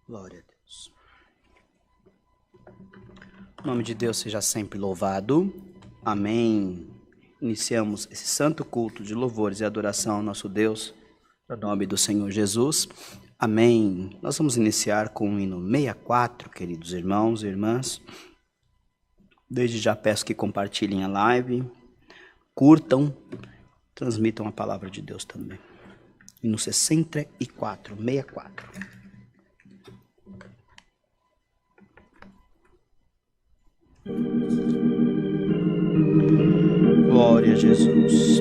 Glória a Deus. O nome de Deus seja sempre louvado. Amém. Iniciamos esse santo culto de louvores e adoração ao nosso Deus, no nome do Senhor Jesus. Amém. Nós vamos iniciar com o hino 64, queridos irmãos e irmãs. Desde já peço que compartilhem a live, curtam, transmitam a palavra de Deus também. Hino 64, 64. Glória a Jesus.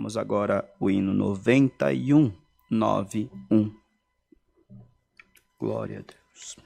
cantaremos agora o hino 91, 91. Glória a Deus.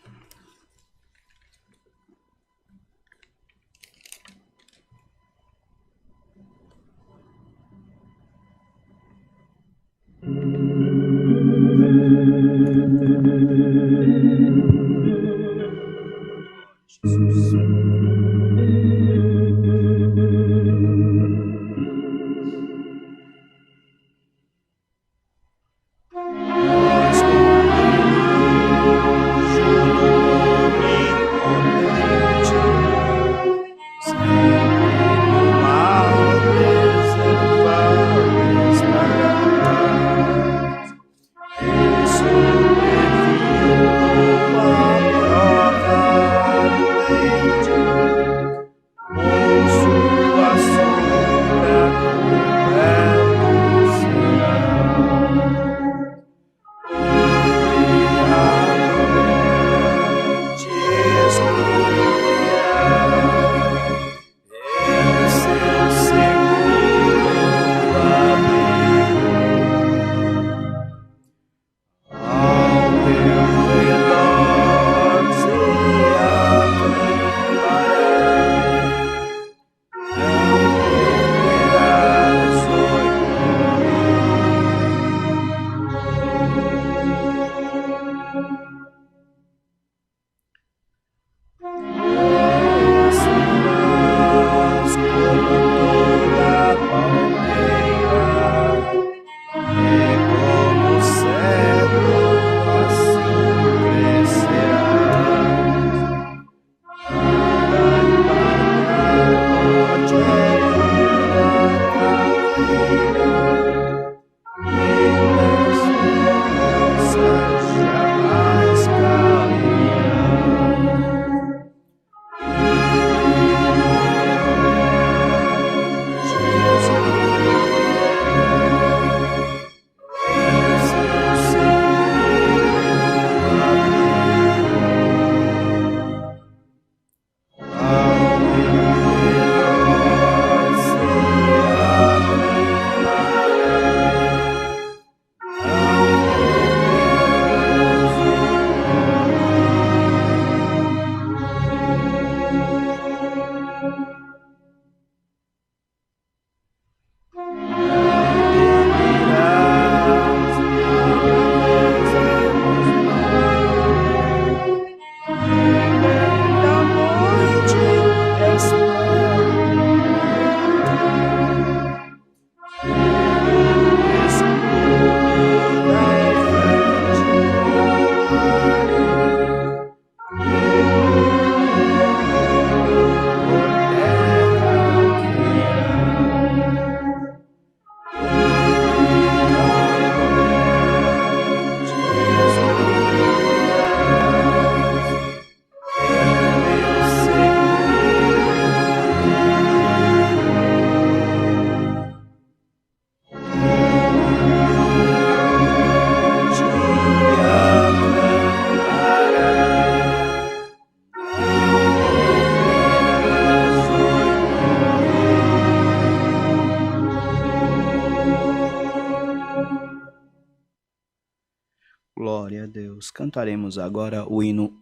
Glória a Deus. Cantaremos agora o hino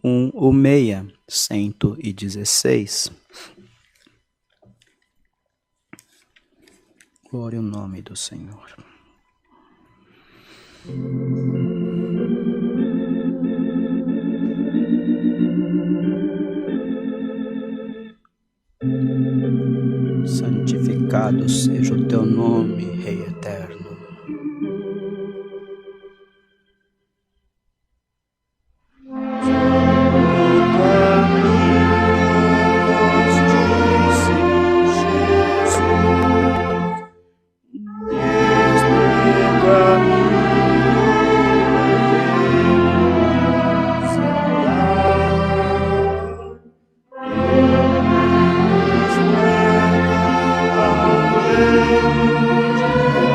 116. Glória ao nome do Senhor. Santificado seja o teu nome, Rei eterno. Thank you.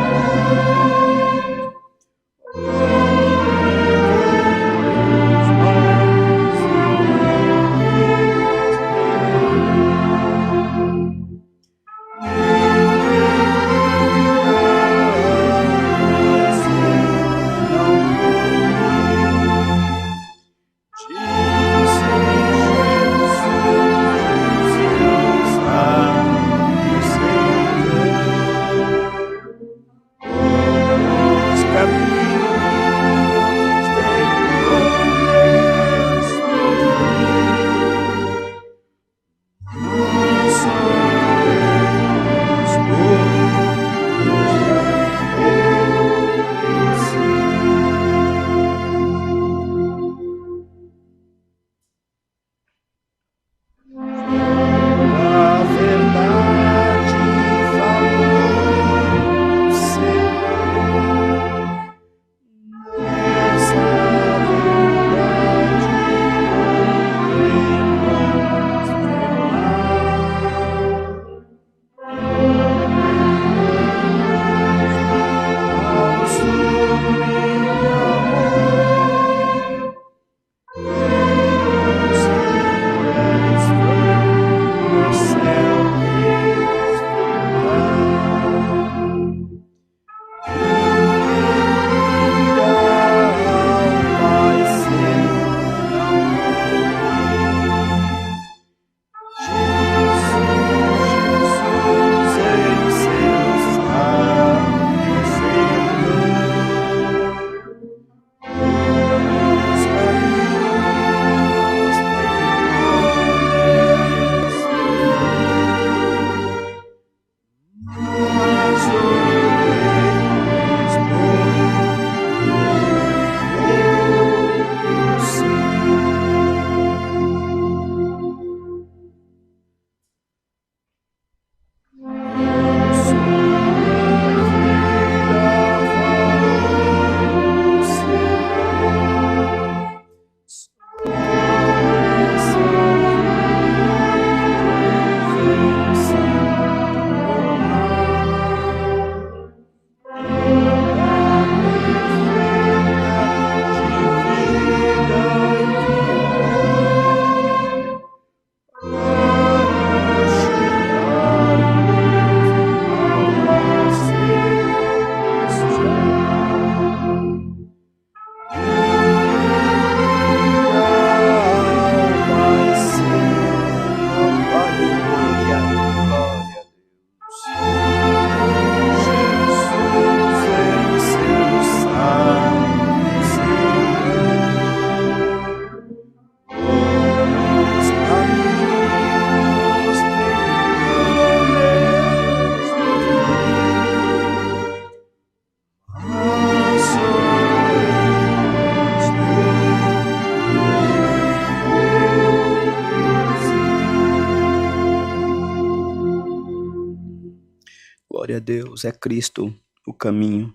Glória a Deus, é Cristo o caminho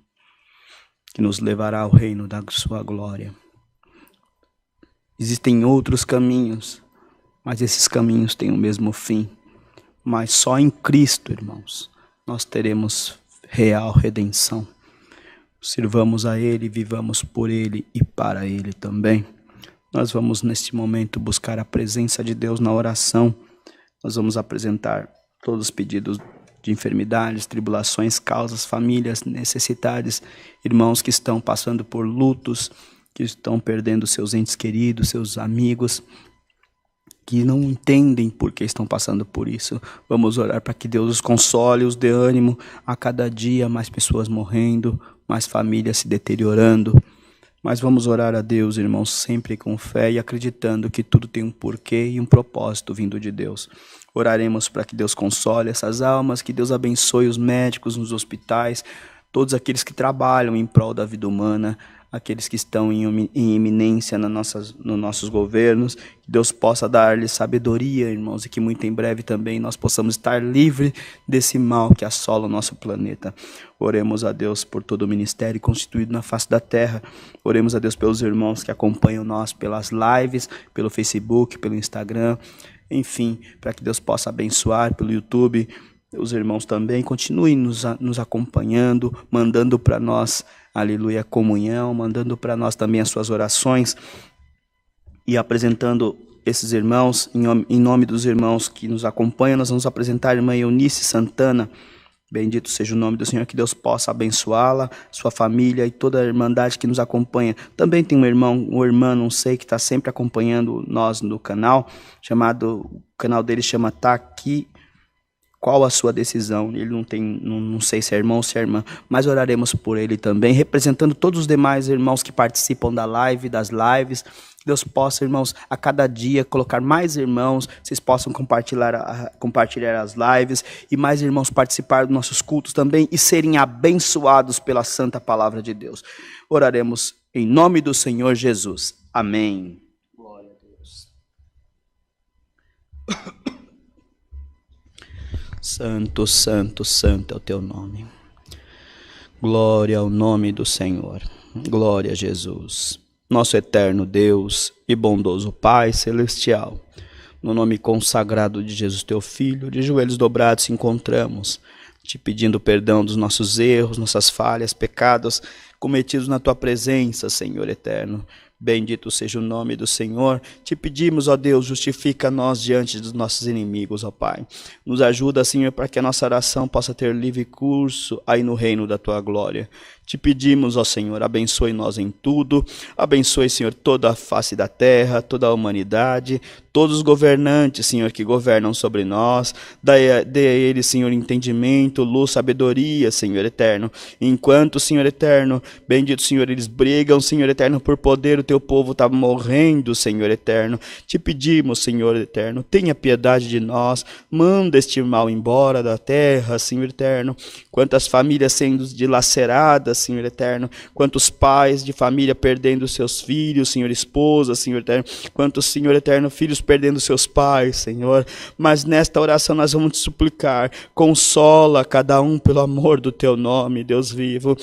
que nos levará ao reino da sua glória. Existem outros caminhos, mas esses caminhos têm o mesmo fim. Mas só em Cristo, irmãos, nós teremos real redenção. Sirvamos a Ele, vivamos por Ele e para Ele também. Nós vamos neste momento buscar a presença de Deus na oração. Nós vamos apresentar todos os pedidos de enfermidades, tribulações, causas, famílias necessitadas, irmãos que estão passando por lutos, que estão perdendo seus entes queridos, seus amigos, que não entendem por que estão passando por isso. Vamos orar para que Deus os console, os dê ânimo. A cada dia mais pessoas morrendo, mais famílias se deteriorando. Mas vamos orar a Deus, irmãos, sempre com fé e acreditando que tudo tem um porquê e um propósito vindo de Deus. Oraremos para que Deus console essas almas, que Deus abençoe os médicos nos hospitais, todos aqueles que trabalham em prol da vida humana, aqueles que estão em iminência nos nossos governos, que Deus possa dar-lhes sabedoria, irmãos, e que muito em breve também nós possamos estar livres desse mal que assola o nosso planeta. Oremos a Deus por todo o ministério constituído na face da terra. Oremos a Deus pelos irmãos que acompanham nós pelas lives, pelo Facebook, pelo Instagram, enfim, para que Deus possa abençoar pelo YouTube. Os irmãos também continuem nos acompanhando, mandando para nós, aleluia, comunhão, mandando para nós também as suas orações e apresentando esses irmãos, em nome dos irmãos que nos acompanham. Nós vamos apresentar a irmã Eunice Santana. Bendito seja o nome do Senhor, que Deus possa abençoá-la, sua família e toda a irmandade que nos acompanha. Também tem um irmão, uma irmã, não sei, que está sempre acompanhando nós no canal, o canal dele chama Tá Aqui. Qual a sua decisão? Ele não sei se é irmão ou se é irmã, mas oraremos por ele também, representando todos os demais irmãos que participam das lives. Que Deus possa, irmãos, a cada dia colocar mais irmãos, vocês possam compartilhar as lives e mais irmãos participar dos nossos cultos também e serem abençoados pela santa palavra de Deus. Oraremos em nome do Senhor Jesus. Amém. Glória a Deus. Santo, santo, santo é o teu nome. Glória ao nome do Senhor. Glória a Jesus. Nosso eterno Deus e bondoso Pai celestial, no nome consagrado de Jesus, teu Filho, de joelhos dobrados se encontramos, te pedindo perdão dos nossos erros, nossas falhas, pecados cometidos na tua presença, Senhor eterno. Bendito seja o nome do Senhor. Te pedimos, ó Deus, justifica nós diante dos nossos inimigos, ó Pai. Nos ajuda, Senhor, para que a nossa oração possa ter livre curso aí no reino da Tua glória. Te pedimos, ó Senhor, abençoe nós em tudo. Abençoe, Senhor, toda a face da terra, toda a humanidade, todos os governantes, Senhor, que governam sobre nós. Dê a eles, Senhor, entendimento, luz, sabedoria, Senhor eterno. Enquanto, Senhor eterno, bendito Senhor, eles brigam, Senhor eterno, por poder, o Teu povo está morrendo, Senhor eterno. Te pedimos, Senhor eterno, tenha piedade de nós. Manda este mal embora da terra, Senhor eterno. Quantas famílias sendo dilaceradas, Senhor eterno, quantos pais de família perdendo seus filhos, Senhor, esposa, Senhor eterno, quantos, Senhor eterno, filhos perdendo seus pais, Senhor, mas nesta oração nós vamos te suplicar, consola cada um pelo amor do Teu nome, Deus vivo.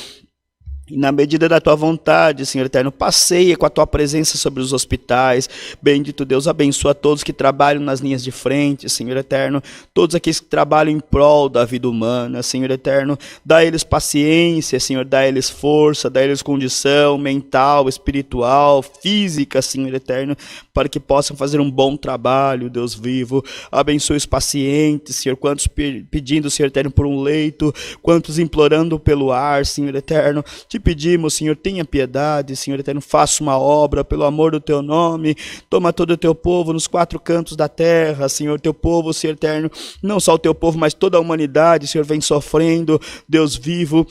E na medida da Tua vontade, Senhor eterno, passeia com a Tua presença sobre os hospitais. Bendito Deus, abençoa todos que trabalham nas linhas de frente, Senhor eterno. Todos aqueles que trabalham em prol da vida humana, Senhor eterno. Dá a eles paciência, Senhor, dá a eles força, dá a eles condição mental, espiritual, física, Senhor eterno, para que possam fazer um bom trabalho, Deus vivo. Abençoe os pacientes, Senhor, quantos pedindo, Senhor eterno, por um leito, quantos implorando pelo ar, Senhor eterno. Te pedimos, Senhor, tenha piedade, Senhor eterno, faça uma obra pelo amor do Teu nome. Toma todo o Teu povo nos quatro cantos da terra, Senhor, Teu povo, Senhor eterno, não só o Teu povo, mas toda a humanidade, Senhor, vem sofrendo, Deus vivo.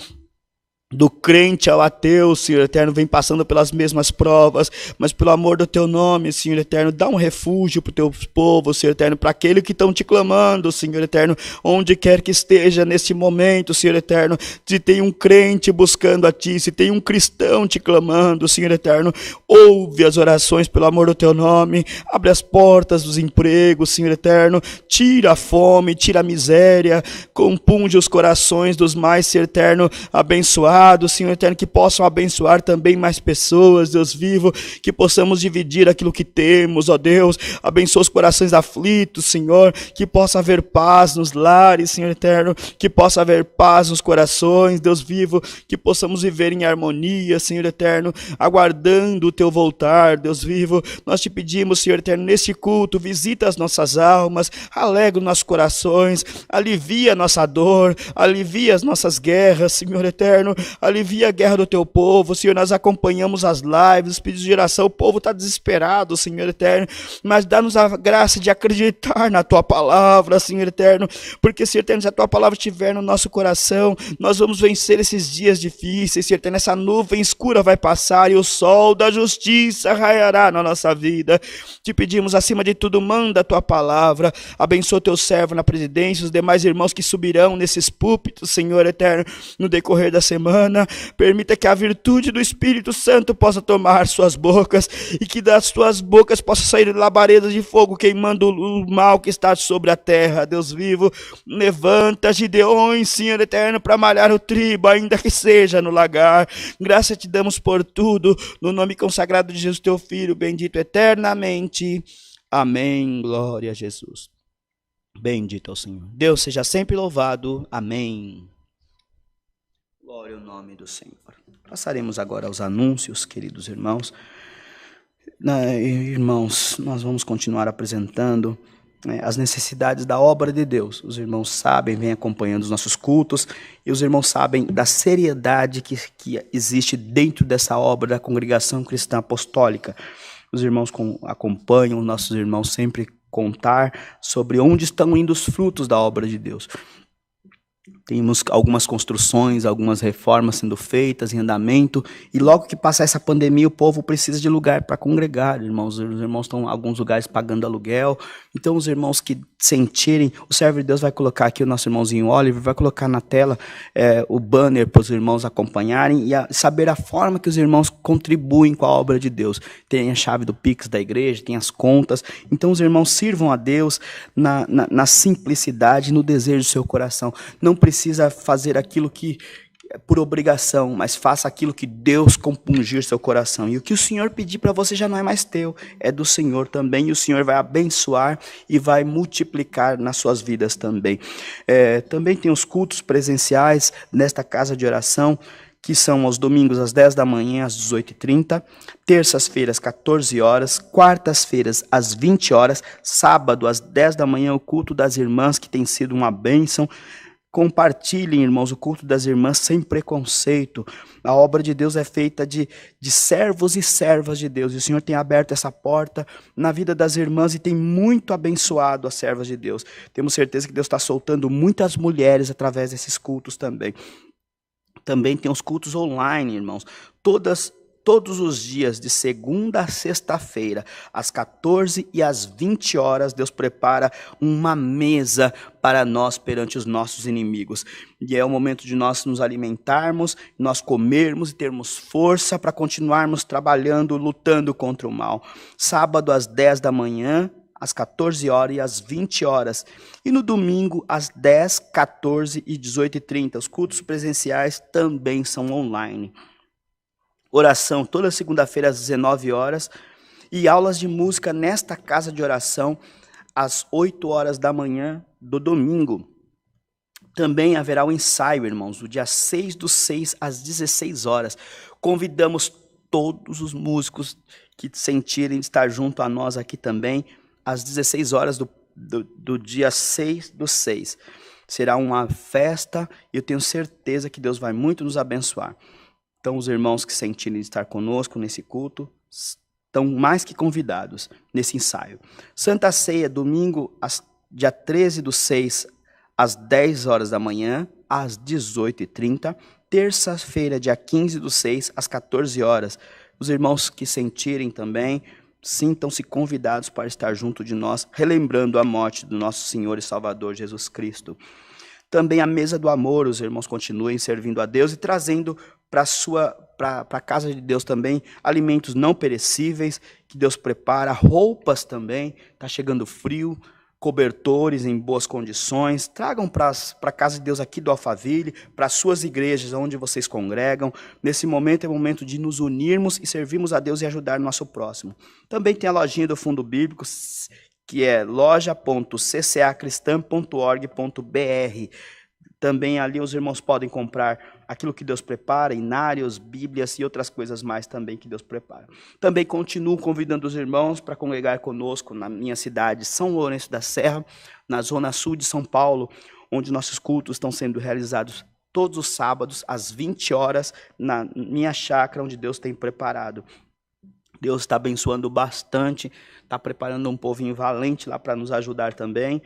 Do crente ao ateu, Senhor eterno, vem passando pelas mesmas provas, mas pelo amor do Teu nome, Senhor eterno, dá um refúgio para o Teu povo, Senhor eterno, para aqueles que estão te clamando, Senhor eterno, onde quer que esteja neste momento, Senhor eterno, se tem um crente buscando a Ti, se tem um cristão te clamando, Senhor eterno, ouve as orações pelo amor do Teu nome, abre as portas dos empregos, Senhor eterno, tira a fome, tira a miséria, compunge os corações dos mais, Senhor eterno, abençoados, Senhor eterno, que possam abençoar também mais pessoas, Deus vivo, que possamos dividir aquilo que temos, ó Deus, abençoa os corações aflitos, Senhor, que possa haver paz nos lares, Senhor eterno, que possa haver paz nos corações, Deus vivo, que possamos viver em harmonia, Senhor eterno, aguardando o Teu voltar, Deus vivo. Nós te pedimos, Senhor eterno, neste culto, visita as nossas almas, alegra os nossos corações, alivia a nossa dor, alivia as nossas guerras, Senhor eterno, alivia a guerra do Teu povo, Senhor. Nós acompanhamos as lives, os pedidos de oração, o povo está desesperado, Senhor eterno, mas dá-nos a graça de acreditar na Tua palavra, Senhor eterno, porque, Senhor eterno, se a Tua palavra estiver no nosso coração, nós vamos vencer esses dias difíceis, Senhor eterno. Essa nuvem escura vai passar e o sol da justiça raiará na nossa vida. Te pedimos, acima de tudo, manda a Tua palavra, abençoa o Teu servo na presidência, os demais irmãos que subirão nesses púlpitos, Senhor eterno, no decorrer da semana. Permita que a virtude do Espírito Santo possa tomar suas bocas e que das suas bocas possa sair labaredas de fogo queimando o mal que está sobre a terra, Deus vivo. Levanta Gideões, Senhor eterno, para malhar o trigo, ainda que seja no lagar. Graça te damos por tudo, no nome consagrado de Jesus, Teu Filho, bendito eternamente. Amém. Glória a Jesus. Bendito ao Senhor. Deus seja sempre louvado. Amém. Glória ao nome do Senhor. Passaremos agora aos anúncios, queridos irmãos. Irmãos, nós vamos continuar apresentando as necessidades da obra de Deus. Os irmãos sabem, vêm acompanhando os nossos cultos, e os irmãos sabem da seriedade que existe dentro dessa obra da Congregação Cristã Apostólica. Os irmãos acompanham, nossos irmãos sempre contar sobre onde estão indo os frutos da obra de Deus. Temos algumas construções, algumas reformas sendo feitas em andamento, e logo que passar essa pandemia, o povo precisa de lugar para congregar, irmãos. Os irmãos estão em alguns lugares pagando aluguel, então os irmãos que sentirem, o servo de Deus vai colocar aqui, o nosso irmãozinho Oliver, vai colocar na tela o banner para os irmãos acompanharem e saber a forma que os irmãos contribuem com a obra de Deus. Tem a chave do Pix da igreja, tem as contas, então os irmãos sirvam a Deus na simplicidade, no desejo do seu coração. Não precisa fazer aquilo que por obrigação, mas faça aquilo que Deus compungir seu coração. E o que o Senhor pedir para você já não é mais teu, é do Senhor também, e o Senhor vai abençoar e vai multiplicar nas suas vidas também. Também tem os cultos presenciais nesta casa de oração. que são aos domingos às 10 da manhã, às 18h30, terças-feiras, 14 horas, quartas-feiras, às 20 horas, sábado, às 10 da manhã, o culto das irmãs, que tem sido uma bênção. Compartilhem, irmãos, o culto das irmãs sem preconceito. A obra de Deus é feita de servos e servas de Deus. E o Senhor tem aberto essa porta na vida das irmãs e tem muito abençoado as servas de Deus. Temos certeza que Deus está soltando muitas mulheres através desses cultos também. Também tem os cultos online, irmãos. Todos os dias, de segunda a sexta-feira, às 14 e às 20 horas, Deus prepara uma mesa para nós perante os nossos inimigos. E é o momento de nós nos alimentarmos, nós comermos e termos força para continuarmos trabalhando, lutando contra o mal. Sábado, às 10 da manhã, às 14 horas e às 20 horas. E no domingo, às 10, 14 e 18h30. Os cultos presenciais também são online. Oração toda segunda-feira às 19 horas. E aulas de música nesta casa de oração às 8 horas da manhã do domingo. Também haverá o ensaio, irmãos, do dia 6/6 às 16 horas. Convidamos todos os músicos que sentirem de estar junto a nós aqui também, às 16 horas do dia 6/6. Será uma festa e eu tenho certeza que Deus vai muito nos abençoar. Então, os irmãos que sentirem de estar conosco nesse culto estão mais que convidados nesse ensaio. Santa Ceia, domingo, dia 13/6, às 10 horas da manhã, às 18h30. Terça-feira, dia 15/6, às 14 horas. Os irmãos que sentirem também, sintam-se convidados para estar junto de nós, relembrando a morte do nosso Senhor e Salvador Jesus Cristo. Também a mesa do amor, os irmãos continuem servindo a Deus e trazendo para a casa de Deus também alimentos não perecíveis que Deus prepara, roupas também, está chegando frio, cobertores em boas condições. Tragam para a casa de Deus aqui do Alphaville, para as suas igrejas onde vocês congregam. Nesse momento é o momento de nos unirmos e servirmos a Deus e ajudar o nosso próximo. Também tem a lojinha do Fundo Bíblico, que é loja.ccacristã.org.br. Também ali os irmãos podem comprar aquilo que Deus prepara, inários, bíblias e outras coisas mais também que Deus prepara. Também continuo convidando os irmãos para congregar conosco na minha cidade, São Lourenço da Serra, na zona sul de São Paulo, onde nossos cultos estão sendo realizados todos os sábados, às 20 horas, na minha chácara, onde Deus tem preparado. Deus está abençoando bastante, está preparando um povinho valente lá para nos ajudar também.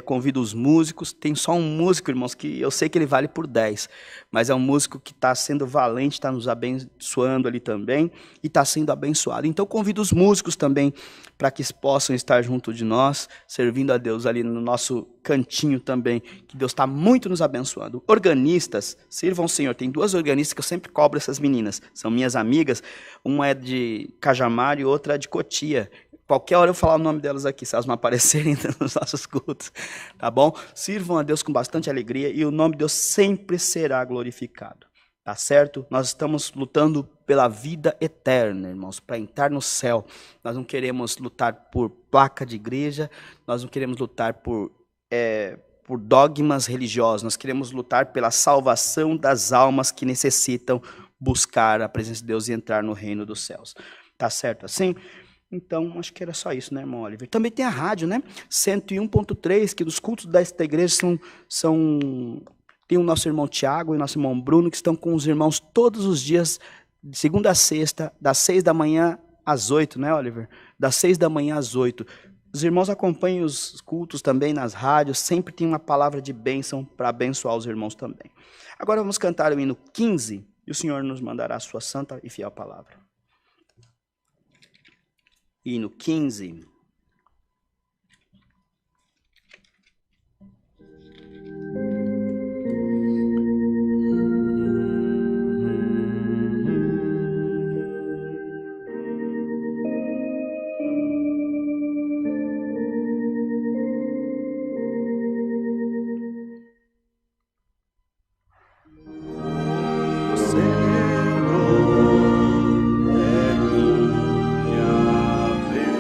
Convido os músicos. Tem só um músico, irmãos, que eu sei que ele vale por 10, mas é um músico que está sendo valente, está nos abençoando ali também, e está sendo abençoado. Então, convido os músicos também para que possam estar junto de nós, servindo a Deus ali no nosso cantinho também, que Deus está muito nos abençoando. Organistas, sirvam o Senhor. Tem 2 organistas que eu sempre cobro essas meninas, são minhas amigas, uma é de Cajamar e outra é de Cotia. Qualquer hora eu falar o nome delas aqui, se elas não aparecerem nos nossos cultos, tá bom? Sirvam a Deus com bastante alegria e o nome de Deus sempre será glorificado, tá certo? Nós estamos lutando pela vida eterna, irmãos, para entrar no céu. Nós não queremos lutar por placa de igreja, nós não queremos lutar por dogmas religiosos, nós queremos lutar pela salvação das almas que necessitam buscar a presença de Deus e entrar no reino dos céus. Tá certo assim? Então, acho que era só isso, né, irmão Oliver? Também tem a rádio, né? 101.3, que dos cultos desta igreja tem o nosso irmão Tiago e o nosso irmão Bruno, que estão com os irmãos todos os dias, de segunda a sexta, das 6 da manhã às 8, né, Oliver? Das 6 da manhã às 8. Os irmãos acompanham os cultos também nas rádios, sempre tem uma palavra de bênção para abençoar os irmãos também. Agora vamos cantar o hino 15, e o Senhor nos mandará a sua santa e fiel palavra. Hino 15. Senhor, é minha vez.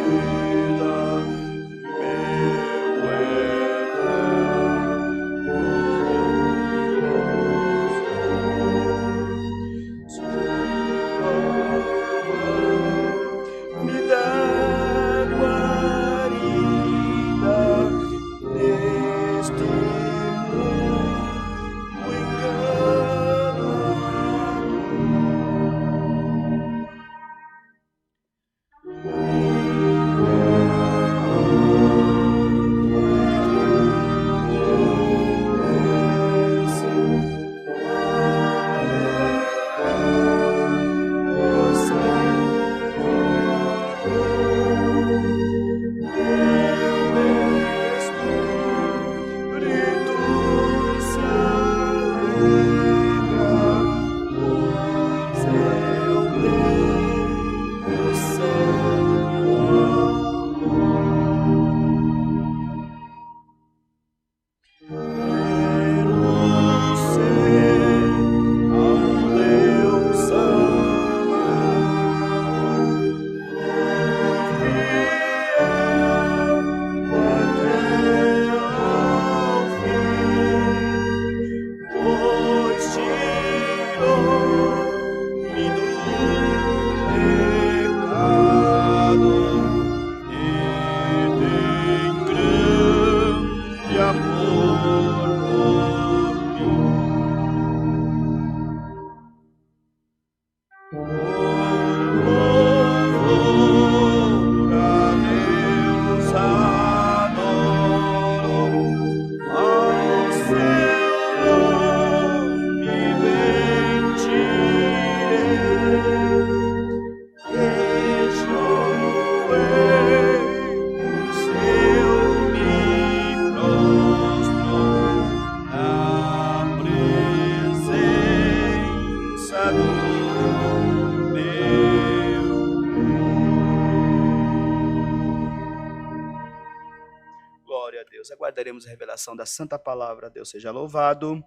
Deus. Aguardaremos a revelação da santa palavra. Deus seja louvado.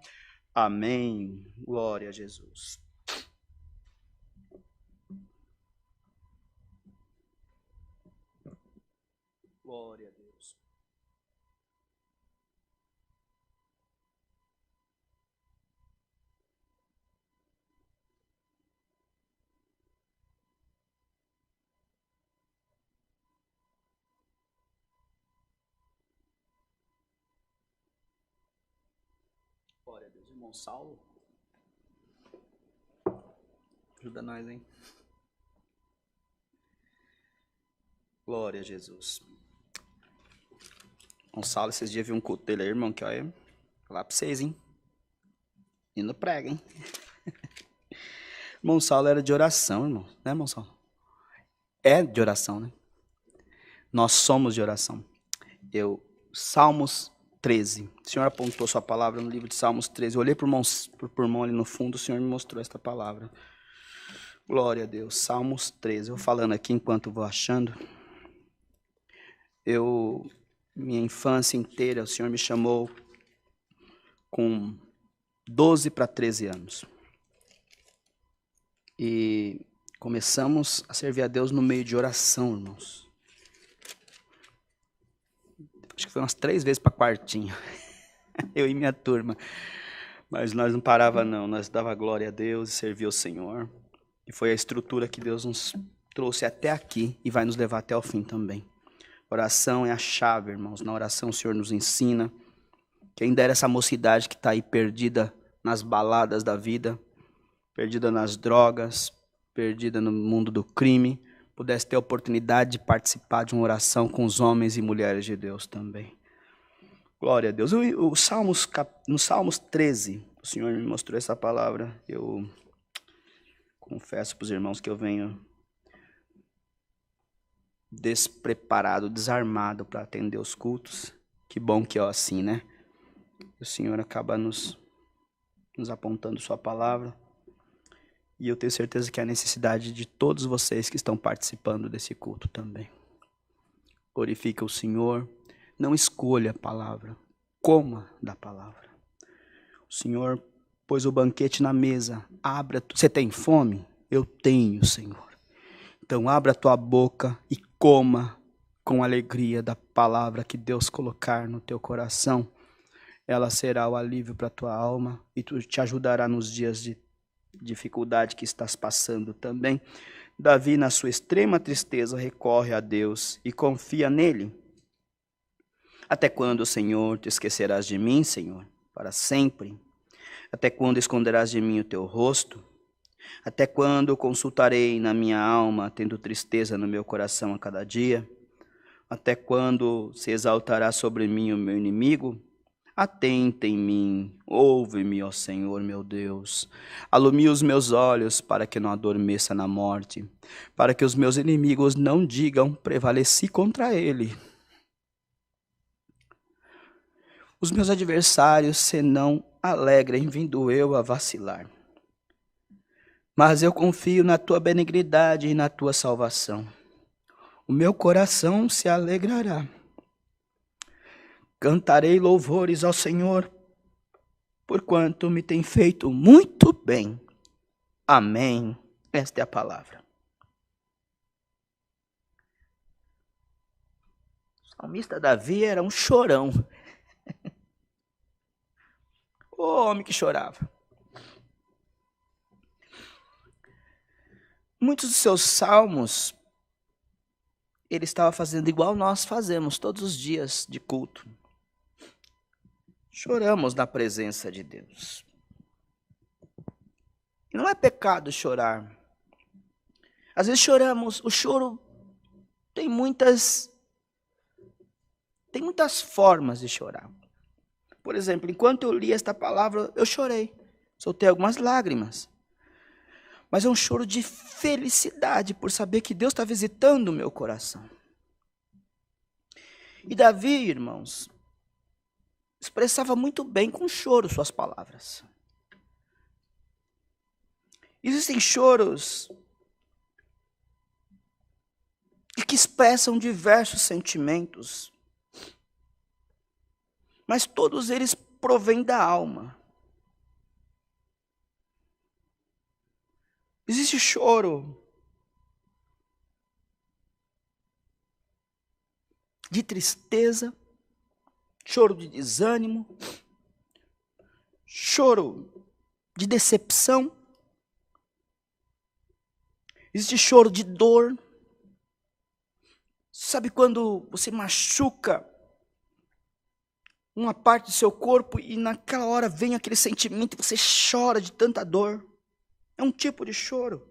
Amém. Glória a Jesus. Glória a Deus. Glória a Deus. Irmão Saulo, ajuda nós, hein? Glória a Jesus. Irmão Saulo, esses dias vi um culto dele aí, irmão, que olha, falar pra vocês, hein? Indo prega, hein? Irmão Saulo era de oração, irmão, né, irmão Saulo? É de oração, né? Nós somos de oração. Salmos 13. O Senhor apontou sua palavra no livro de Salmos 13. Eu olhei por irmão ali no fundo, o Senhor me mostrou esta palavra. Glória a Deus. Salmos 13. Eu vou falando aqui enquanto vou achando. Minha infância inteira, o Senhor me chamou com 12 para 13 anos. E começamos a servir a Deus no meio de oração, irmãos. Acho que foi umas 3 vezes para quartinho. Eu e minha turma. Mas nós não parava não, nós dava glória a Deus e servia o Senhor. E foi a estrutura que Deus nos trouxe até aqui e vai nos levar até o fim também. Oração é a chave, irmãos. Na oração o Senhor nos ensina. Quem dera essa mocidade que está aí perdida nas baladas da vida, perdida nas drogas, perdida no mundo do crime, pudesse ter a oportunidade de participar de uma oração com os homens e mulheres de Deus também. Glória a Deus. No Salmos 13, o Senhor me mostrou essa palavra. Eu confesso para os irmãos que eu venho despreparado, desarmado para atender os cultos. Que bom que é assim, né? O Senhor acaba nos apontando sua palavra. E eu tenho certeza que é a necessidade de todos vocês que estão participando desse culto também. Glorifica o Senhor. Não escolha a palavra. Coma da palavra. O Senhor pôs o banquete na mesa. Você tem fome? Eu tenho, Senhor. Então abra a tua boca e coma com alegria da palavra que Deus colocar no teu coração. Ela será o alívio para a tua alma e te ajudará nos dias de dificuldade que estás passando também. Davi, na sua extrema tristeza, recorre a Deus e confia nele. Até quando, Senhor, te esquecerás de mim, Senhor? Para sempre? Até quando esconderás de mim o teu rosto? Até quando consultarei na minha alma, tendo tristeza no meu coração a cada dia? Até quando se exaltará sobre mim o meu inimigo? Atenta em mim, ouve-me, ó Senhor meu Deus. Alumia os meus olhos para que não adormeça na morte, para que os meus inimigos não digam, prevaleci contra ele. Os meus adversários se não alegrem, vindo eu a vacilar. Mas eu confio na tua benignidade e na tua salvação. O meu coração se alegrará. Cantarei louvores ao Senhor, porquanto me tem feito muito bem. Amém. Esta é a palavra. O salmista Davi era um chorão. O homem que chorava. Muitos dos seus salmos, ele estava fazendo igual nós fazemos todos os dias de culto. Choramos na presença de Deus. E não é pecado chorar. Às vezes choramos, o choro tem muitas formas de chorar. Por exemplo, enquanto eu li esta palavra, eu chorei. Soltei algumas lágrimas. Mas é um choro de felicidade por saber que Deus está visitando o meu coração. E Davi, irmãos, expressava muito bem com choro suas palavras. Existem choros que expressam diversos sentimentos. mas todos eles provêm da alma. Existe choro de tristeza, choro de desânimo, choro de decepção, existe choro de dor. Sabe quando você machuca uma parte do seu corpo e naquela hora vem aquele sentimento e você chora de tanta dor? É um tipo de choro.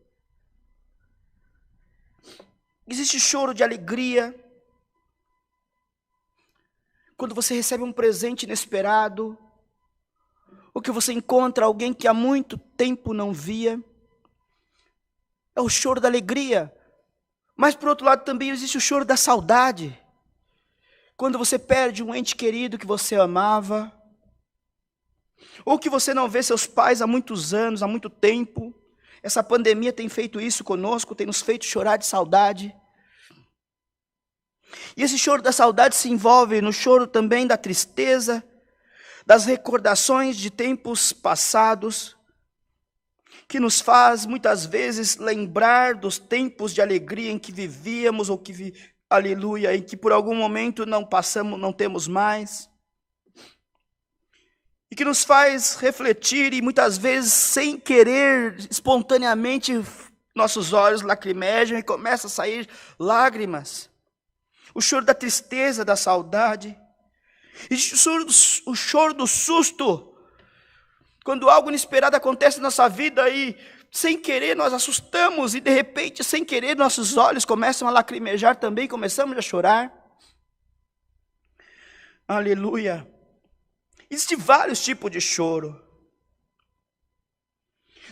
Existe choro de alegria, quando você recebe um presente inesperado, ou que você encontra alguém que há muito tempo não via. É o choro da alegria. Mas por outro lado também existe o choro da saudade. Quando você perde um ente querido que você amava, ou que você não vê seus pais há muitos anos, há muito tempo. Essa pandemia tem feito isso conosco, tem nos feito chorar de saudade. E esse choro da saudade se envolve no choro também da tristeza, das recordações de tempos passados, que nos faz muitas vezes lembrar dos tempos de alegria em que vivíamos, ou que, aleluia, em que por algum momento não passamos, não temos mais. E que nos faz refletir e muitas vezes, sem querer, espontaneamente, nossos olhos lacrimejam e começam a sair lágrimas. O choro da tristeza, da saudade. E o choro do susto. Quando algo inesperado acontece na nossa vida e, sem querer, nós assustamos e, de repente, sem querer, nossos olhos começam a lacrimejar também, começamos a chorar. Aleluia. Existem vários tipos de choro.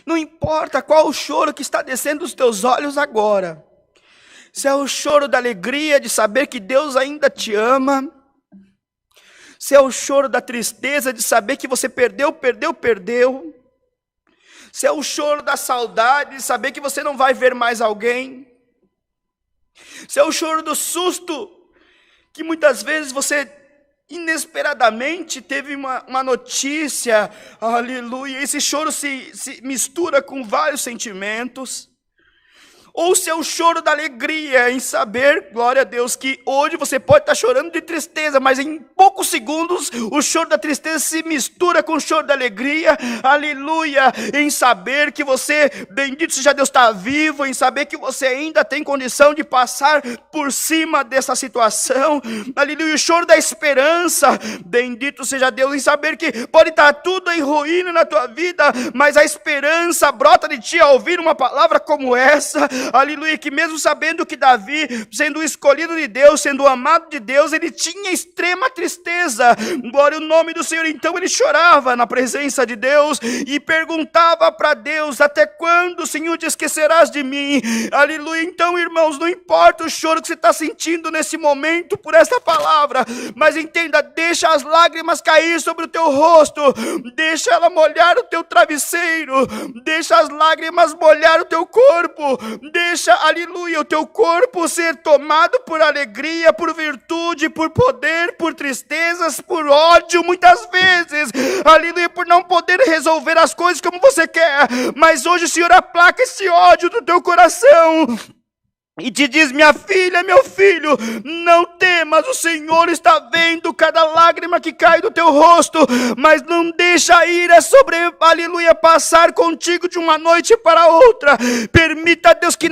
Não importa qual o choro que está descendo dos teus olhos agora. Se é o choro da alegria de saber que Deus ainda te ama. Se é o choro da tristeza de saber que você perdeu. Se é o choro da saudade de saber que você não vai ver mais alguém. Se é o choro do susto, que muitas vezes você inesperadamente teve uma notícia, aleluia, esse choro se mistura com vários sentimentos. Ou se é o choro da alegria em saber, glória a Deus, que hoje você pode estar chorando de tristeza, mas em poucos segundos o choro da tristeza se mistura com o choro da alegria, aleluia, em saber que você, bendito seja Deus, está vivo, em saber que você ainda tem condição de passar por cima dessa situação, aleluia, o choro da esperança, bendito seja Deus, em saber que pode estar tudo em ruína na tua vida, mas a esperança brota de ti ao ouvir uma palavra como essa. Aleluia, que mesmo sabendo que Davi, sendo escolhido de Deus, sendo amado de Deus, ele tinha extrema tristeza, glória ao nome do Senhor, então ele chorava na presença de Deus, e perguntava para Deus, até quando, Senhor, te esquecerás de mim? Aleluia, então irmãos, não importa o choro que você está sentindo nesse momento, por esta palavra, mas entenda, deixa as lágrimas cair sobre o teu rosto, deixa ela molhar o teu travesseiro, deixa as lágrimas molhar o teu corpo, deixa, aleluia, o teu corpo ser tomado por alegria, por virtude, por poder, por tristezas, por ódio, muitas vezes, aleluia, por não poder resolver as coisas como você quer, mas hoje o Senhor aplaca esse ódio do teu coração, e te diz, minha filha, meu filho, não temas, o Senhor está vendo cada lágrima que cai do teu rosto, mas não deixa a ira sobre, aleluia, passar contigo de uma noite para outra. Permita, Deus, que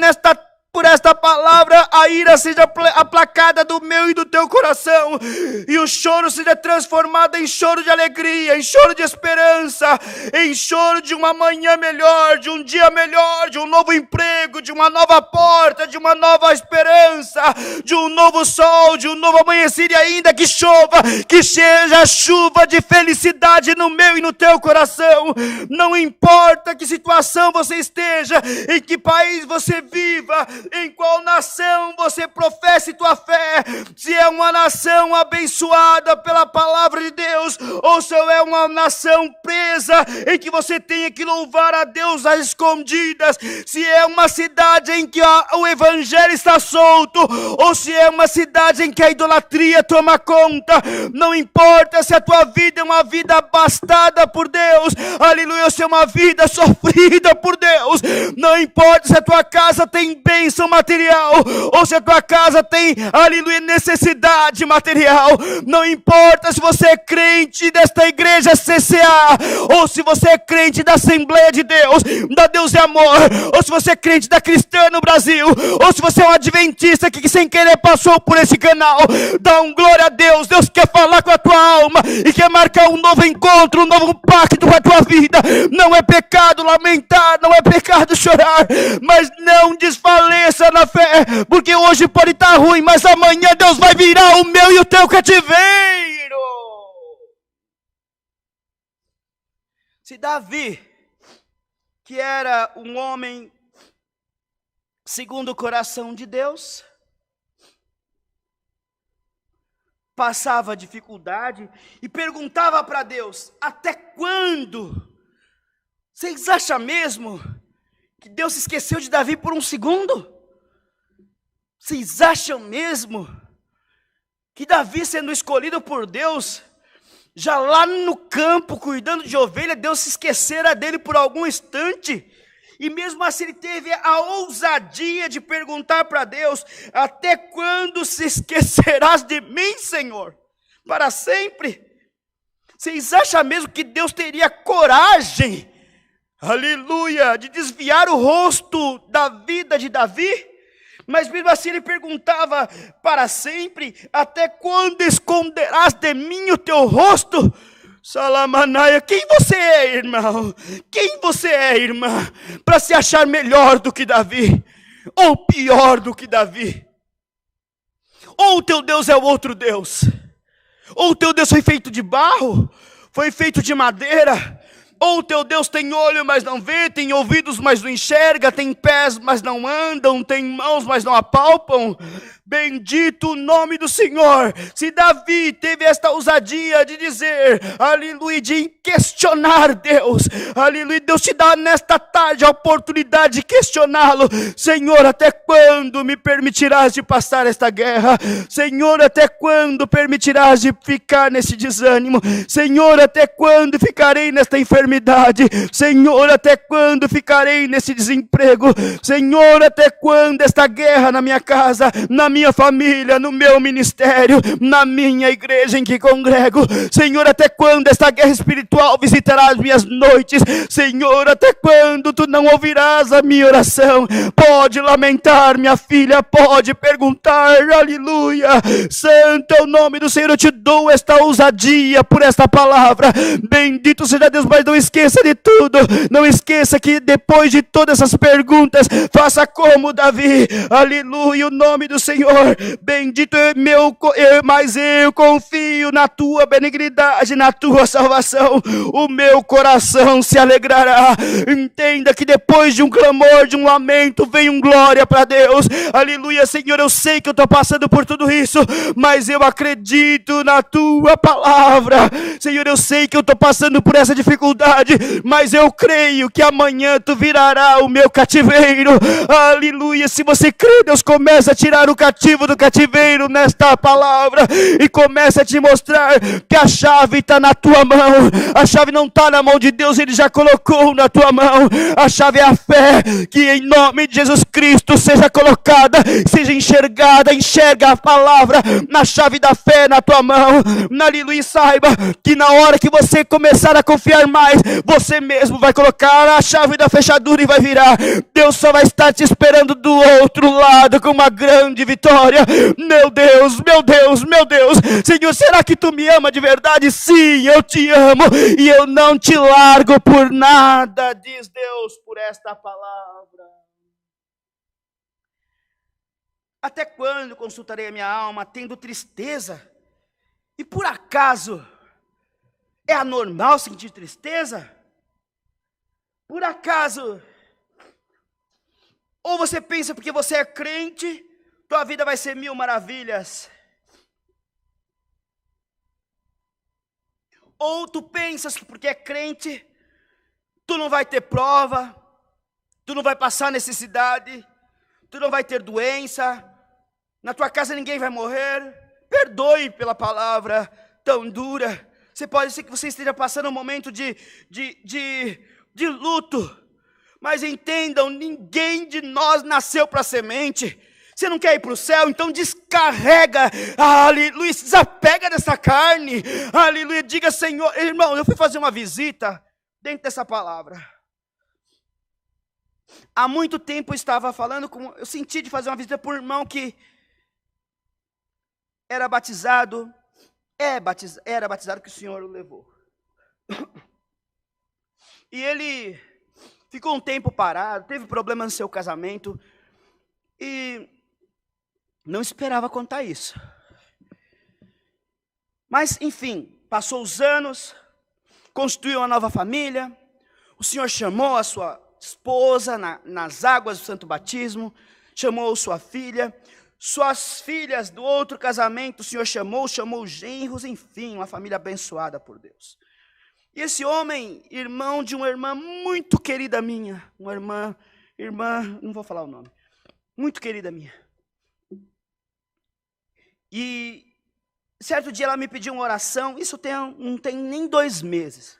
por esta palavra a ira seja aplacada do meu e do teu coração, e o choro seja transformado em choro de alegria, em choro de esperança, em choro de uma manhã melhor, de um dia melhor, de um novo emprego, de uma nova porta, de uma nova esperança, de um novo sol, de um novo amanhecer, e ainda que chova, que seja chuva de felicidade no meu e no teu coração. Não importa que situação você esteja, em que país você viva, em qual nação você professa tua fé, se é uma nação abençoada pela palavra de Deus, ou se é uma nação presa, em que você tenha que louvar a Deus às escondidas, se é uma cidade em que o evangelho está solto, ou se é uma cidade em que a idolatria toma conta, não importa se a tua vida é uma vida abastada por Deus, aleluia, ou se é uma vida sofrida por Deus, não importa se a tua casa tem bênção material, ou se a tua casa tem, aleluia, necessidade material, não importa se você é crente desta igreja CCA, ou se você é crente da Assembleia de Deus, da Deus é Amor, ou se você é crente da Cristã no Brasil, ou se você é um adventista que sem querer passou por esse canal, dá um glória a Deus. Deus quer falar com a tua alma e quer marcar um novo encontro, um novo pacto com a tua vida. Não é pecado lamentar, não é pecado chorar, mas não desfaleça na fé, porque hoje pode estar ruim, mas amanhã Deus vai virar o meu e o teu cativeiro. Se Davi, que era um homem segundo o coração de Deus, passava dificuldade e perguntava para Deus: até quando? Vocês acham mesmo que Deus se esqueceu de Davi por um segundo? Vocês acham mesmo que Davi, sendo escolhido por Deus, já lá no campo, cuidando de ovelha, Deus se esquecera dele por algum instante? E mesmo assim ele teve a ousadia de perguntar para Deus: até quando se esquecerás de mim, Senhor? Para sempre? Vocês acham mesmo que Deus teria coragem, aleluia, de desviar o rosto da vida de Davi? Mas mesmo assim ele perguntava: para sempre? Até quando esconderás de mim o teu rosto? Salamanaia, quem você é, irmão? Quem você é, irmã, para se achar melhor do que Davi? Ou pior do que Davi? Ou o teu Deus é o outro Deus? Ou o teu Deus foi feito de barro? Foi feito de madeira? Ou o teu Deus tem olho, mas não vê, tem ouvidos, mas não enxerga, tem pés, mas não andam, tem mãos, mas não apalpam? Bendito o nome do Senhor. Se Davi teve esta ousadia de dizer, aleluia, de questionar Deus, aleluia, Deus te dá nesta tarde a oportunidade de questioná-lo. Senhor, até quando me permitirás de passar esta guerra? Senhor, até quando permitirás de ficar nesse desânimo? Senhor, até quando ficarei nesta enfermidade? Senhor, até quando ficarei nesse desemprego? Senhor, até quando esta guerra na minha casa, na minha família, no meu ministério, na minha igreja em que congrego? Senhor, até quando esta guerra espiritual visitará as minhas noites? Senhor, até quando tu não ouvirás a minha oração? Pode lamentar, minha filha, pode perguntar, aleluia. Santo é o nome do Senhor. Eu te dou esta ousadia por esta palavra. Bendito seja Deus, mas não esqueça de tudo. Não esqueça que depois de todas essas perguntas, faça como Davi, aleluia, o nome do Senhor. Bendito é mas eu confio na tua benignidade, na tua salvação. O meu coração se alegrará. Entenda que depois de um clamor, de um lamento, vem um glória para Deus. Aleluia, Senhor, eu sei que eu estou passando por tudo isso, mas eu acredito na tua palavra. Senhor, eu sei que eu estou passando por essa dificuldade, mas eu creio que amanhã tu virará o meu cativeiro. Aleluia, se você crê, Deus começa a tirar o cativo do cativeiro nesta palavra e começa a te mostrar que a chave está na tua mão. A chave não está na mão de Deus, Ele já colocou na tua mão. A chave é a fé, que em nome de Jesus Cristo seja colocada, seja enxergada. Enxerga a palavra na chave da fé na tua mão. Aleluia, saiba que na hora que você começar a confiar mais, você mesmo vai colocar a chave da fechadura e vai virar. Deus só vai estar te esperando do outro lado com uma grande vitória. Meu Deus, meu Deus, meu Deus. Senhor, será que tu me ama de verdade? Sim, eu te amo e eu não te largo por nada, diz Deus por esta palavra. Até quando consultarei a minha alma tendo tristeza? E por acaso é anormal sentir tristeza? Por acaso Ou você pensa porque você é crente, tua vida vai ser mil maravilhas. Ou tu pensas que porque é crente, tu não vai ter prova, tu não vai passar necessidade, tu não vai ter doença, na tua casa ninguém vai morrer. Perdoe pela palavra tão dura. Pode ser que você esteja passando um momento de luto. Mas entendam, ninguém de nós nasceu para semente. Você não quer ir para o céu? Então descarrega, aleluia, se desapega dessa carne, aleluia, diga: Senhor, irmão, eu fui fazer uma visita dentro dessa palavra. Há muito tempo eu estava falando, eu senti de fazer uma visita por um irmão que era batizado, era batizado, que o Senhor o levou. E ele ficou um tempo parado, teve problema no seu casamento, e não esperava contar isso. Mas, enfim, passou os anos, constituiu uma nova família, o Senhor chamou a sua esposa nas águas do santo batismo, chamou sua filha, suas filhas do outro casamento, o Senhor chamou os genros, enfim, uma família abençoada por Deus. E esse homem, irmão de uma irmã muito querida minha, uma irmã, não vou falar o nome, muito querida minha. E certo dia ela me pediu uma oração, isso não tem nem 2 meses.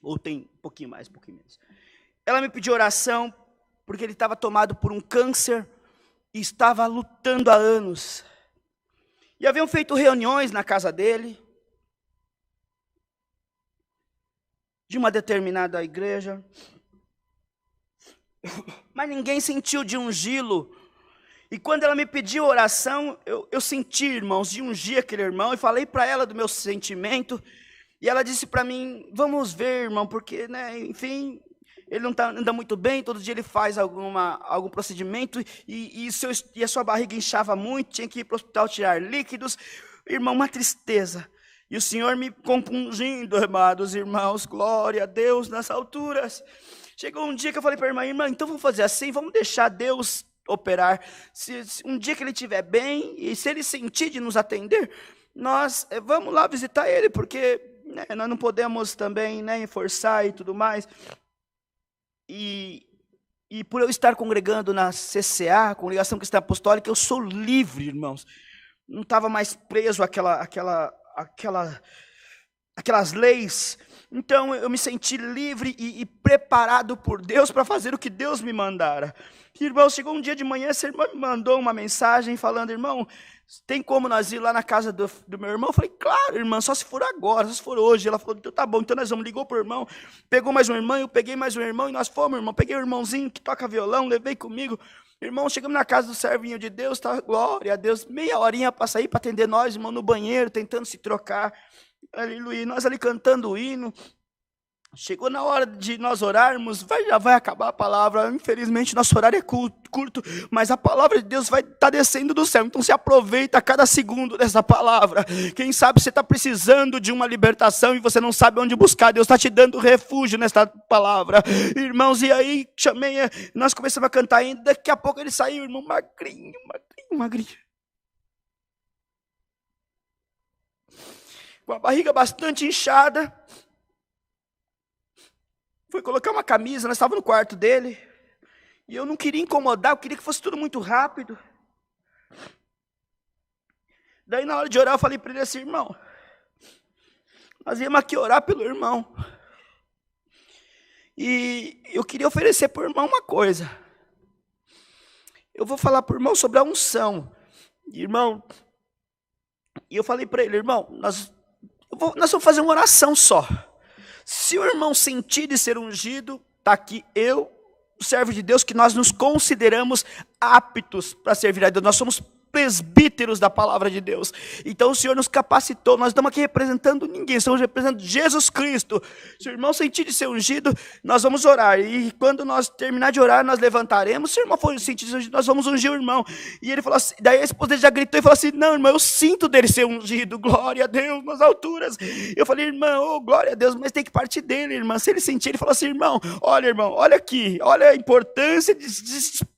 Ou tem um pouquinho mais, um pouquinho menos. Ela me pediu oração porque ele estava tomado por um câncer e estava lutando há anos. E haviam feito reuniões na casa dele, de uma determinada igreja, mas ninguém sentiu de ungí-lo. E quando ela me pediu oração, eu senti, irmãos, de ungir aquele irmão, e falei para ela do meu sentimento, e ela disse para mim: vamos ver, irmão, porque, né, enfim, ele não anda muito bem, todo dia ele faz algum procedimento, e a sua barriga inchava muito, tinha que ir para o hospital tirar líquidos. Irmão, uma tristeza. E o Senhor me compungindo, amados irmãos, glória a Deus nas alturas. Chegou um dia que eu falei para a irmã: então vamos fazer assim, vamos deixar Deus operar. Se um dia que ele estiver bem, e se ele sentir de nos atender, nós vamos lá visitar ele, porque, né, nós não podemos também, né, forçar e tudo mais. E por eu estar congregando na CCA, Congregação Cristã Apostólica, eu sou livre, irmãos. Não estava mais preso àquelas leis. Então eu me senti livre e preparado por Deus para fazer o que Deus me mandara. Irmão, chegou um dia de manhã, essa irmã me mandou uma mensagem falando: irmão, tem como nós ir lá na casa do meu irmão? Eu falei: claro, irmã, só se for agora, só se for hoje. Ela falou: então tá bom, então nós vamos. Ligou para o irmão, pegou mais um irmão, eu peguei mais um irmão, e nós fomos, irmão. Peguei o irmãozinho que toca violão, levei comigo. Irmão, chegamos na casa do servinho de Deus, tá, glória a Deus, meia horinha para sair, para atender nós, irmão, no banheiro, tentando se trocar. Aleluia, nós ali cantando o hino. Chegou na hora de nós orarmos, já vai acabar a palavra. Infelizmente nosso horário é curto, mas a palavra de Deus vai estar descendo do céu. Então se aproveita cada segundo dessa palavra. Quem sabe você está precisando de uma libertação e você não sabe onde buscar. Deus está te dando refúgio nesta palavra, irmãos. E aí nós começamos a cantar ainda. Daqui a pouco ele saiu, irmão, magrinho. Com a barriga bastante inchada. Fui colocar uma camisa, nós estávamos no quarto dele, e eu não queria incomodar, eu queria que fosse tudo muito rápido. Daí na hora de orar eu falei para ele assim: irmão, nós íamos aqui orar pelo irmão, e eu queria oferecer para o irmão uma coisa. Eu vou falar para o irmão sobre a unção, irmão. E eu falei para ele: irmão, nós vamos fazer uma oração só. Se o irmão sentir de ser ungido, está aqui o servo de Deus, que nós nos consideramos aptos para servir a Deus. Nós somos presbíteros da palavra de Deus. Então o Senhor nos capacitou, nós estamos aqui representando ninguém, estamos representando Jesus Cristo. Se o irmão sentir de ser ungido, nós vamos orar, e quando nós terminar de orar, nós levantaremos. Se o irmão for sentir de ser ungido, nós vamos ungir o irmão. E ele falou assim, daí a esposa dele já gritou e falou assim, não, irmão, eu sinto dele ser ungido, glória a Deus, nas alturas. Eu falei, irmão, oh, glória a Deus, mas tem que partir dele, irmã. Se ele sentir, ele falou assim, irmão, olha aqui, olha a importância de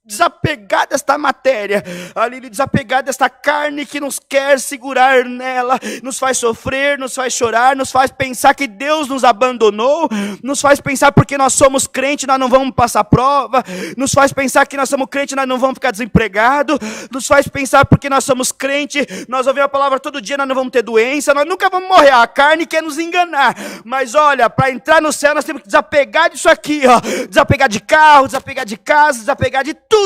desapegar desta matéria, ali, desapegar desta carne que nos quer segurar nela, nos faz sofrer, nos faz chorar, nos faz pensar que Deus nos abandonou, nos faz pensar porque nós somos crentes, nós não vamos passar prova, nos faz pensar que nós somos crentes, nós não vamos ficar desempregados, nos faz pensar porque nós somos crentes, nós ouvimos a palavra todo dia, nós não vamos ter doença, nós nunca vamos morrer, a carne quer nos enganar, mas olha, para entrar no céu nós temos que desapegar disso aqui, ó, desapegar de carro, desapegar de casa, desapegar de tudo,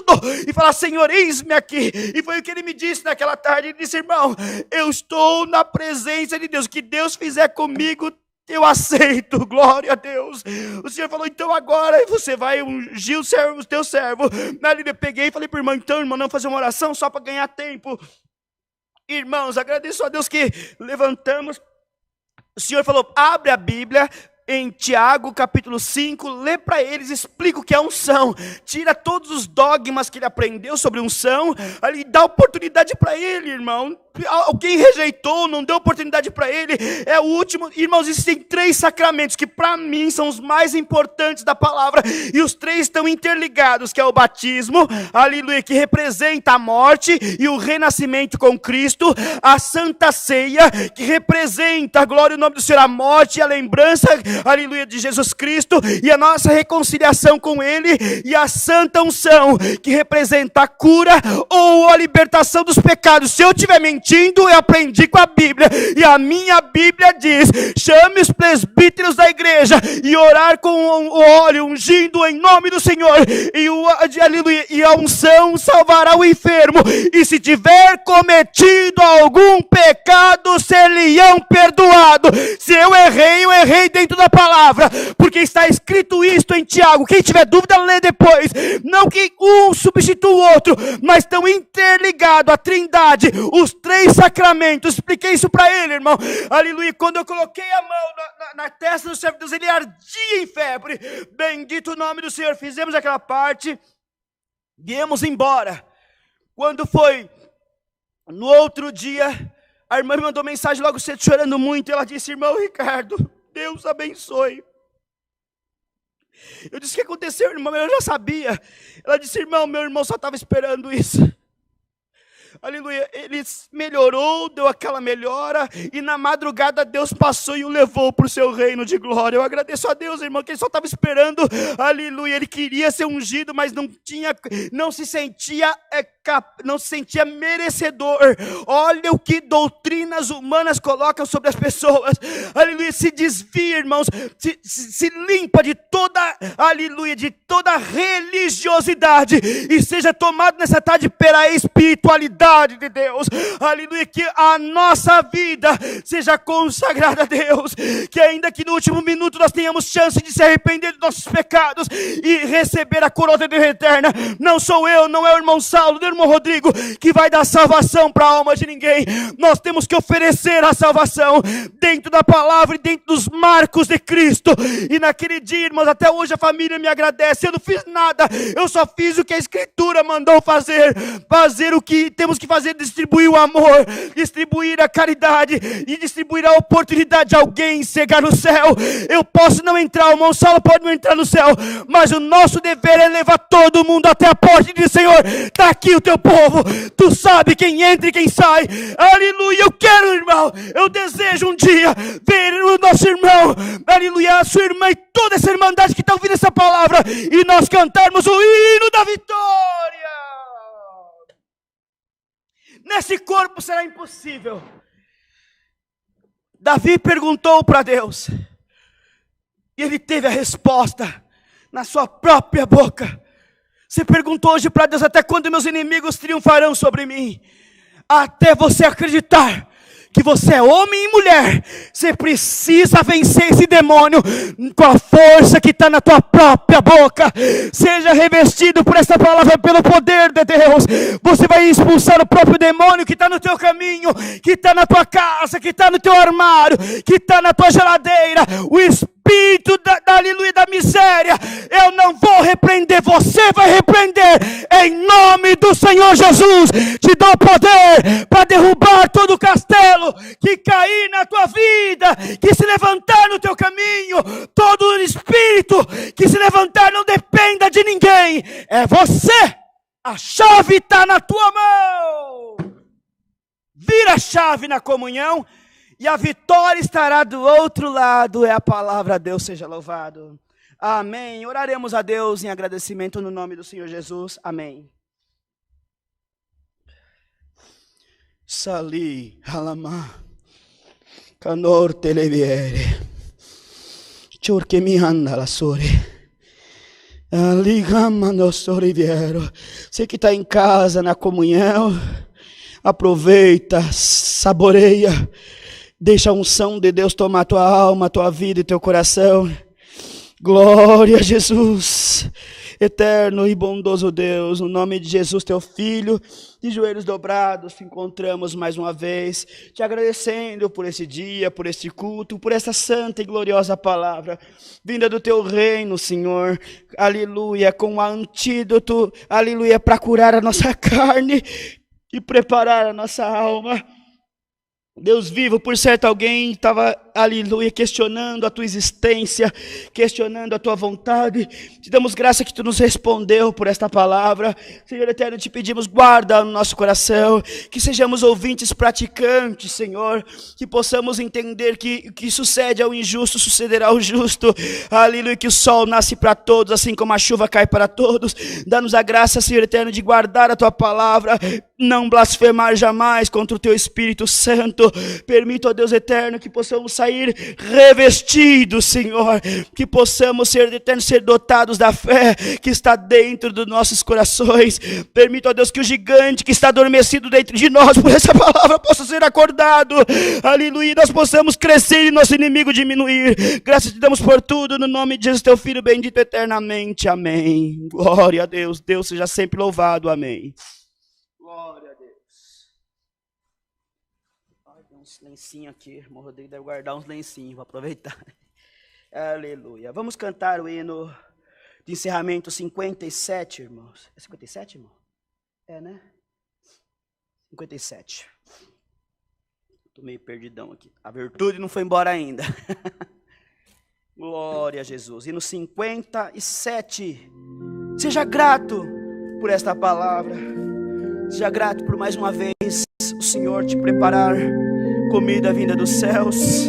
e falar, Senhor, eis-me aqui. E foi o que ele me disse naquela tarde. Ele disse, irmão, eu estou na presença de Deus, o que Deus fizer comigo, eu aceito, glória a Deus. O Senhor falou, então agora você vai ungir o teu servo. Ali eu peguei e falei para o irmão, então irmão, não fazer uma oração só para ganhar tempo. Irmãos, agradeço a Deus que levantamos. O Senhor falou, abre a Bíblia em Tiago capítulo 5, lê para eles, explica o que é unção, tira todos os dogmas que ele aprendeu sobre unção, ali dá oportunidade para ele, irmão. Alguém rejeitou, não deu oportunidade para ele, é o último. Irmãos, existem 3 sacramentos que para mim são os mais importantes da palavra, e os 3 estão interligados, que é o batismo, aleluia, que representa a morte e o renascimento com Cristo, a Santa Ceia, que representa a glória e o nome do Senhor, a morte e a lembrança, aleluia, de Jesus Cristo, e a nossa reconciliação com Ele, e a Santa Unção, que representa a cura ou a libertação dos pecados. Se eu estiver mentindo, eu aprendi com a Bíblia, e a minha Bíblia diz, chame os presbíteros da igreja, e orar com o óleo, ungindo em nome do Senhor, e a unção salvará o enfermo, e se tiver cometido algum pecado, ser-lhe-ão perdoado. Se eu errei dentro da palavra, porque está escrito isto em Tiago. Quem tiver dúvida, lê depois. Não que um substitua o outro, mas estão interligados a trindade, os 3 sacramentos. Expliquei isso para ele, irmão, aleluia. Quando eu coloquei a mão na testa do servo de Deus, ele ardia em febre. Bendito o nome do Senhor. Fizemos aquela parte, viemos embora. Quando foi no outro dia, a irmã me mandou mensagem logo cedo, chorando muito. Ela disse, irmão Ricardo, Deus abençoe. Eu disse, o que aconteceu, irmão? Eu já sabia. Ela disse, irmão, meu irmão só estava esperando isso. Aleluia, ele melhorou, deu aquela melhora, e na madrugada Deus passou e o levou para o seu reino de glória. Eu agradeço a Deus, irmão, que ele só estava esperando, aleluia, ele queria ser ungido, mas não se sentia merecedor. Olha o que doutrinas humanas colocam sobre as pessoas, aleluia, se desvia, irmãos, se limpa de toda, aleluia, de toda religiosidade, e seja tomado nessa tarde pela espiritualidade de Deus, aleluia, que a nossa vida seja consagrada a Deus, que ainda que no último minuto nós tenhamos chance de se arrepender dos nossos pecados e receber a coroa da vida eterna. Não sou eu, não é o irmão Saulo, nem o irmão Rodrigo que vai dar salvação para a alma de ninguém. Nós temos que oferecer a salvação dentro da palavra e dentro dos marcos de Cristo. E naquele dia, irmãos, até hoje a família me agradece. Eu não fiz nada, eu só fiz o que a Escritura mandou fazer o que temos que fazer, distribuir o amor, distribuir a caridade e distribuir a oportunidade de alguém chegar no céu. Eu posso não entrar, o irmão Saulo pode não entrar no céu, mas o nosso dever é levar todo mundo até a porta e dizer, Senhor, está aqui o teu povo, tu sabe quem entra e quem sai, aleluia. Eu quero, irmão, eu desejo um dia ver o nosso irmão, aleluia, a sua irmã e toda essa irmandade que está ouvindo essa palavra, e nós cantarmos o hino da vitória. Nesse corpo será impossível. Davi perguntou para Deus, e ele teve a resposta na sua própria boca. Você perguntou hoje para Deus, até quando meus inimigos triunfarão sobre mim? Até você acreditar que você é homem e mulher, você precisa vencer esse demônio com a força que está na tua própria boca. Seja revestido por essa palavra, pelo poder de Deus. Você vai expulsar o próprio demônio que está no teu caminho, que está na tua casa, que está no teu armário, que está na tua geladeira. O espírito aleluia, da miséria, eu não vou repreender, você vai repreender, em nome do Senhor Jesus. Te dou poder para derrubar todo o castelo que cair na tua vida, que se levantar no teu caminho. Todo espírito que se levantar não dependa de ninguém, é você. A chave está na tua mão. Vira a chave na comunhão e a vitória estará do outro lado. É a palavra. Deus seja louvado. Amém. Oraremos a Deus em agradecimento no nome do Senhor Jesus. Amém. Sali halama canor televiere churke mi anda la sore ligama no soriviero. Você que está em casa na comunhão, aproveita, saboreia, deixa a unção de Deus tomar tua alma, tua vida e teu coração. Glória a Jesus, eterno e bondoso Deus, no nome de Jesus, teu Filho, de joelhos dobrados, te encontramos mais uma vez, te agradecendo por esse dia, por este culto, por essa santa e gloriosa palavra, vinda do teu reino, Senhor, aleluia, com o antídoto, aleluia, para curar a nossa carne e preparar a nossa alma. Deus vivo, por certo alguém estava, aleluia, questionando a tua existência, questionando a tua vontade. Te damos graça que tu nos respondeu por esta palavra. Senhor eterno, te pedimos, guarda no nosso coração, que sejamos ouvintes praticantes, Senhor, que possamos entender que o que sucede ao injusto sucederá ao justo. Aleluia, que o sol nasce para todos, assim como a chuva cai para todos. Dá-nos a graça, Senhor eterno, de guardar a tua palavra, não blasfemar jamais contra o teu Espírito Santo. Permita, ó Deus eterno, que possamos sair revestidos, Senhor, que possamos ser eternos, ser dotados da fé que está dentro dos nossos corações. Permita, ó Deus, que o gigante que está adormecido dentro de nós por essa palavra possa ser acordado. Aleluia, nós possamos crescer e nosso inimigo diminuir. Graças te damos por tudo, no nome de Jesus, teu Filho bendito eternamente. Amém. Glória a Deus. Deus seja sempre louvado. Amém. Glória a Deus. Ai, tem uns lencinhos aqui, irmão Rodrigo deve guardar uns lencinhos, vou aproveitar. Aleluia. Vamos cantar o hino de encerramento 57, irmãos. É 57, irmão? É, né? 57. Estou meio perdidão aqui. A virtude não foi embora ainda. Glória a Jesus. Hino 57. Seja grato por esta palavra. Seja grato por mais uma vez o Senhor te preparar comida vinda dos céus.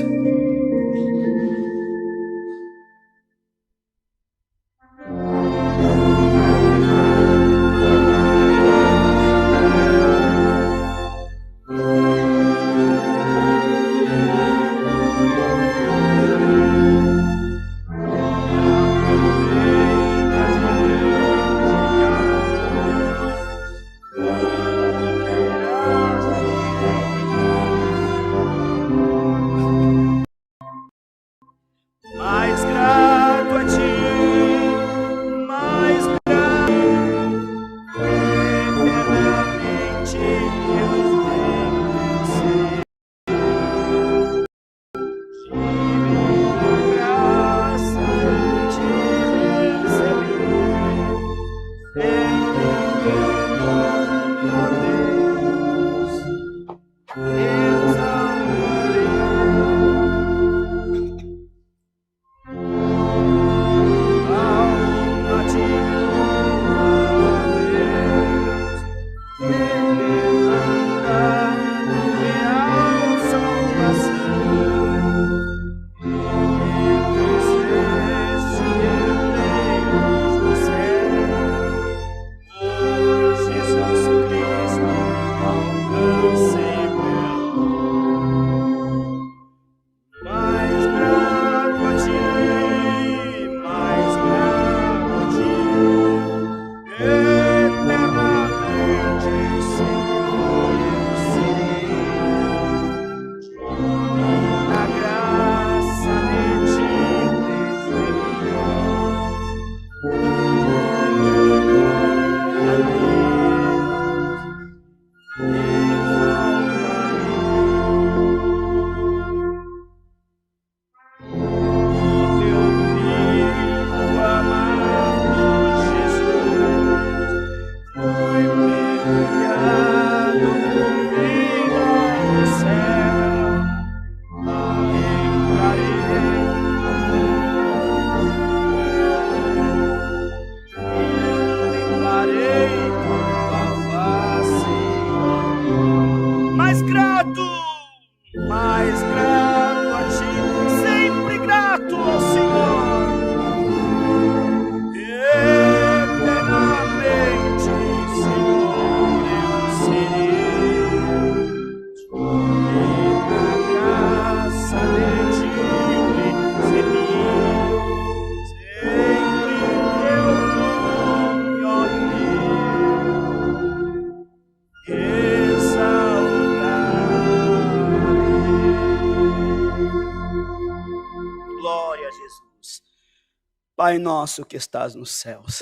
Pai nosso que estás nos céus,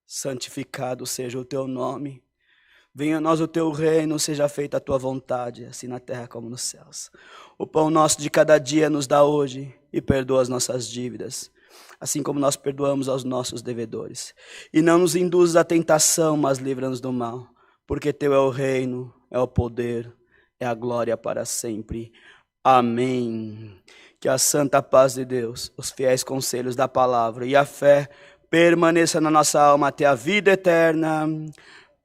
santificado seja o teu nome. Venha a nós o teu reino, seja feita a tua vontade, assim na terra como nos céus. O pão nosso de cada dia nos dá hoje e perdoa as nossas dívidas, assim como nós perdoamos aos nossos devedores. E não nos induzas à tentação, mas livra-nos do mal, porque teu é o reino, é o poder, é a glória para sempre. Amém. Que a santa paz de Deus, os fiéis conselhos da palavra e a fé permaneça na nossa alma até a vida eterna.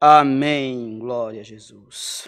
Amém. Glória a Jesus.